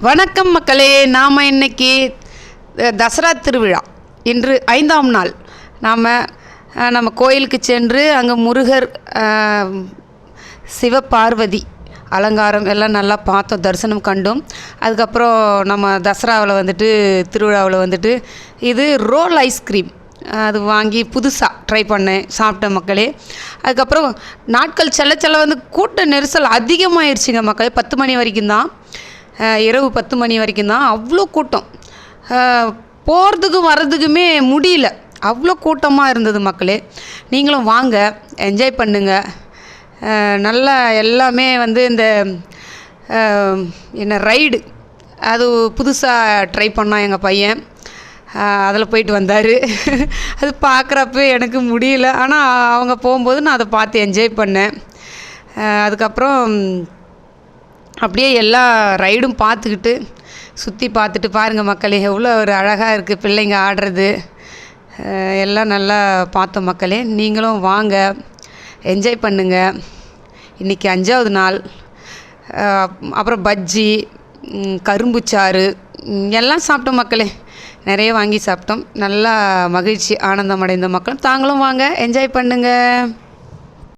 வணக்கம் மக்களே. நாம் இன்னைக்கு தசரா திருவிழா இன்று 5ஆம் நாள். நம்ம கோயிலுக்கு சென்று அங்கே முருகர் சிவபார்வதி அலங்காரம் எல்லாம் நல்லா பார்த்தோம், தரிசனம் கண்டோம். அதுக்கப்புறம் நம்ம தசராவில் திருவிழாவில் இது ரோல் ஐஸ்கிரீம் அது வாங்கி புதுசாக ட்ரை பண்ணேன், சாப்பிட்டேன் மக்களே. அதுக்கப்புறம் நாட்கள் செல்ல கூட்ட நெரிசல் அதிகமாகிடுச்சிங்க மக்களே. 10 மணி வரைக்கும் தான், இரவு 10 மணி வரைக்கும் தான் அவ்வளோ கூட்டம். போகிறதுக்கும் வர்றதுக்குமே முடியல, அவ்வளோ கூட்டமாக இருந்தது மக்களே. நீங்களும் வாங்க, என்ஜாய் பண்ணுங்கள். நல்லா எல்லாமே இந்த என்ன ரைடு அது புதுசாக ட்ரை பண்ணான் எங்கள் பையன், அதில் போயிட்டு வந்தார். அது பார்க்குறப்ப எனக்கு முடியல, ஆனால் அவங்க போகும்போது நான் அதை பார்த்து என்ஜாய் பண்ணேன். அதுக்கப்புறம் அப்படியே எல்லா ரைடும் பார்த்துக்கிட்டு சுற்றி பார்த்துட்டு பாருங்கள் மக்களே, எவ்வளோ ஒரு அழகாக இருக்குது பிள்ளைங்க ஆடுறது எல்லாம் நல்லா பார்த்தோம் மக்களே. நீங்களும் வாங்க, என்ஜாய் பண்ணுங்கள். இன்றைக்கி 5ஆவது நாள். அப்புறம் பஜ்ஜி, கரும்புச்சாறு எல்லாம் சாப்பிட்டோம் மக்களே, நிறைய வாங்கி சாப்பிட்டோம். நல்லா மகிழ்ச்சி, ஆனந்தம் அடைந்த மக்களும் தாங்களும் வாங்க, என்ஜாய் பண்ணுங்கள்.